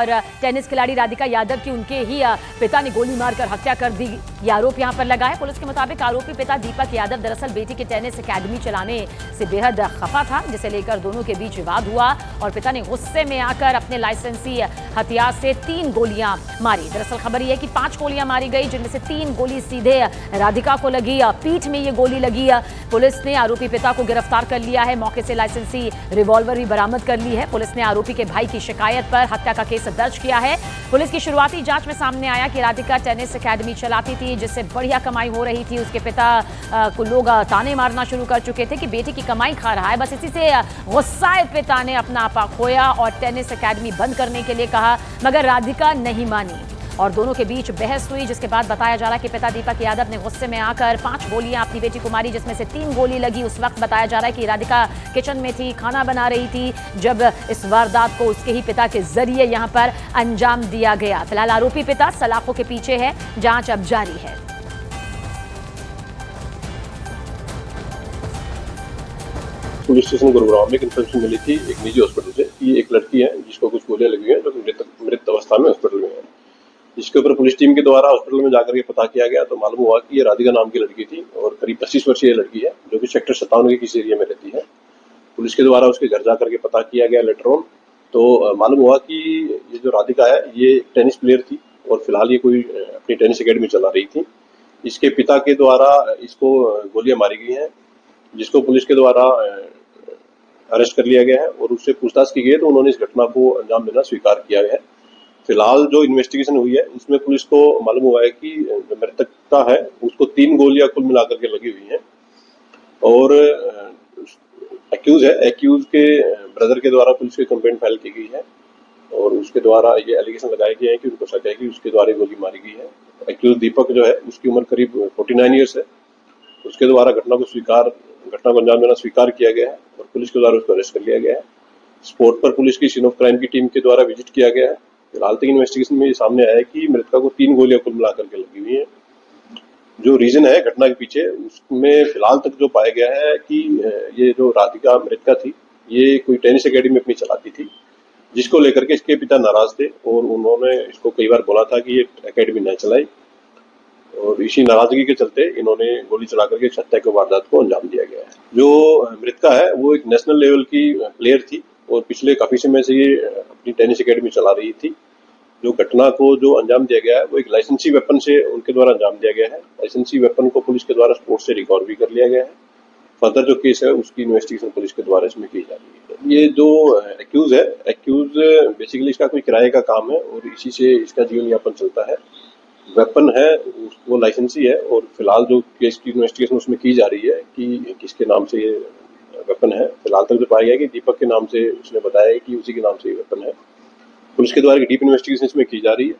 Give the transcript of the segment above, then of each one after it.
और टेनिस खिलाड़ी राधिका यादव की उनके ही पिता ने गोली मारकर हत्या कर दी, ये आरोप यहां पर लगा है। पुलिस के मुताबिक आरोपी पिता दीपक यादव दरअसल बेटी के टेनिस अकेडमी चलाने से बेहद खफा था, जिसे लेकर दोनों के बीच विवाद हुआ और पिता ने गुस्से में आकर अपने लाइसेंसी हथियार से 3 गोलियां मारी। दरअसल खबर यह है कि 5 गोलियां मारी गई, जिनमें से 3 गोली सीधे राधिका को लगी, पीठ में ये गोली लगी। पुलिस ने आरोपी पिता को गिरफ्तार कर लिया है, मौके से लाइसेंसी रिवॉल्वर भी बरामद कर ली है। पुलिस ने आरोपी के भाई की शिकायत पर हत्या का केस दर्ज किया है। पुलिस की शुरुआती जांच में सामने आया कि राधिका टेनिस अकेडमी चलाती थी, जिससे बढ़िया कमाई हो रही थी। उसके पिता को लोग ताने मारना शुरू कर चुके थे कि बेटी की कमाई खा रहा है। बस इसी से गुस्साए पिता ने अपना आपा खोया और टेनिस अकेडमी बंद करने के लिए कहा, मगर राधिका नहीं मानी और दोनों के बीच बहस हुई, जिसके बाद बताया जा रहा है कि पिता दीपक यादव ने गुस्से में आकर 5 गोलियां अपनी बेटी को मारी, जिसमें से 3 गोली लगी। उस वक्त बताया जा रहा है कि राधिका किचन में थी, खाना बना रही थी, जब इस वारदात को उसके ही पिता के जरिए यहां पर अंजाम दिया गया। फिलहाल आरोपी पिता सलाखों के पीछे है, जांच अब जारी है। पुलिस स्टेशन गुरुग्राम में इन्फॉर्मेशन मिली थी एक निजी हॉस्पिटल से कि एक लड़की है जिसको कुछ गोलियां लगी है, जो मृत अवस्था में हॉस्पिटल में है। इसके ऊपर पुलिस टीम के द्वारा हॉस्पिटल में जाकर के पता किया गया तो मालूम हुआ कि ये राधिका नाम की लड़की थी और करीब 25 वर्षीय लड़की है, जो कि सेक्टर 57 के किसी एरिया में रहती है। पुलिस के द्वारा उसके घर जाकर के पता किया गया लेटर ऑन, तो मालूम हुआ कि ये जो राधिका है ये टेनिस प्लेयर थी और फिलहाल ये कोई अपनी टेनिस अकेडमी चला रही थी। इसके पिता के द्वारा इसको गोलियां मारी गई हैं, जिसको पुलिस के द्वारा अरेस्ट कर लिया गया है और उससे पूछताछ की गई तो उन्होंने इस घटना को अंजाम देना स्वीकार किया है। फिलहाल जो इन्वेस्टिगेशन हुई है उसमें पुलिस को मालूम हुआ है कि जो मृतकता है उसको 3 गोलियां कुल मिलाकर के लगी हुई हैं और एक्यूज के ब्रदर के द्वारा पुलिस की कंप्लेंट फाइल की गई है और उसके द्वारा ये एलिगेशन लगाए गए हैं कि उनको शक है कि उसके द्वारा गोली मारी गई है। एक्यूज दीपक जो है उसकी उम्र करीब 49 ईयर्स है। उसके द्वारा घटना को अंजाम देना स्वीकार किया गया है और पुलिस के द्वारा उसको अरेस्ट कर लिया गया है। स्पॉट पर पुलिस की सीन ऑफ क्राइम की टीम के द्वारा विजिट किया गया है। फिलहाल तक इन्वेस्टिगेशन में ये सामने आया है कि मृतका को 3 गोलियां कुल मिलाकर के लगी हुई हैं। जो रीजन है घटना के पीछे, उसमें फिलहाल तक जो पाया गया है कि ये जो राधिका मृतका थी ये कोई टेनिस अकेडमी अपनी चलाती थी, जिसको लेकर के इसके पिता नाराज थे और उन्होंने इसको कई बार बोला था कि ये अकेडमी न चलाए और इसी नाराजगी के चलते इन्होंने गोली चला करके हत्या की वारदात को अंजाम दिया गया है। जो मृतका है वो एक नेशनल लेवल की प्लेयर थी और पिछले काफी समय से ये अपनी टेनिस अकेडमी चला रही थी। जो घटना को जो अंजाम दिया गया है वो एक लाइसेंसी वेपन से उनके द्वारा अंजाम दिया गया है। लाइसेंसी वेपन को पुलिस के द्वारा स्पोर्ट से रिकवर भी कर लिया गया है। फर्दर जो केस है उसकी इन्वेस्टिगेशन पुलिस के द्वारा इसमें की जा रही है। ये जो एक्यूज बेसिकली इसका कोई किराए का काम है और इसी से इसका जीवन यापन चलता है। वेपन है वो लाइसेंसी है और फिलहाल जो केस की इन्वेस्टिगेशन उसमें की जा रही है कि किसके नाम से ये वेपन है। फिलहाल तक जो पाया गया कि दीपक के नाम से उसने बताया है कि उसी के नाम से ये वेपन है। पुलिस के द्वारा डीप इन्वेस्टिगेशन इसमें की जा रही है।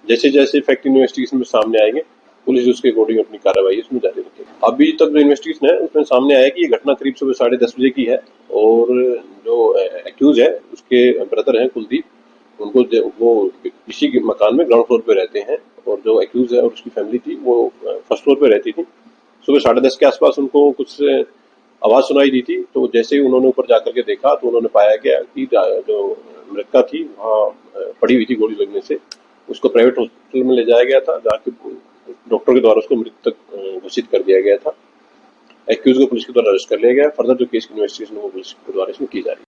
जैसे जैसे फैक्ट इन्वेस्टिगेशन में सामने आएंगे पुलिस उसके अकॉर्डिंग अपनी कार्रवाई उसमें जारी रखेगी। अभी तक जो इन्वेस्टिगेशन है उसमें सामने आया कि ये घटना करीब सुबह 10:30 बजे की है और जो एक्यूज है उसके ब्रदर हैं कुलदीप, उनको वो इसी के मकान में ग्राउंड फ्लोर पे रहते हैं और जो एक्यूज है और उसकी फैमिली थी वो फर्स्ट फ्लोर पे रहती थी। सुबह 10:30 के आसपास उनको कुछ आवाज सुनाई दी थी, तो जैसे ही उन्होंने ऊपर जाकर के देखा तो उन्होंने पाया गया कि जो मृतका थी वहाँ पड़ी हुई थी गोली लगने से। उसको प्राइवेट हॉस्पिटल में ले जाया गया था, जहाँ डॉक्टर के द्वारा उसको मृतक घोषित कर दिया गया था। एक्यूज को पुलिस के द्वारा अरेस्ट कर लिया गया। फर्दर जो केस की इन्वेस्टिगेशन वो पुलिस के द्वारा इसमें की जा रही है।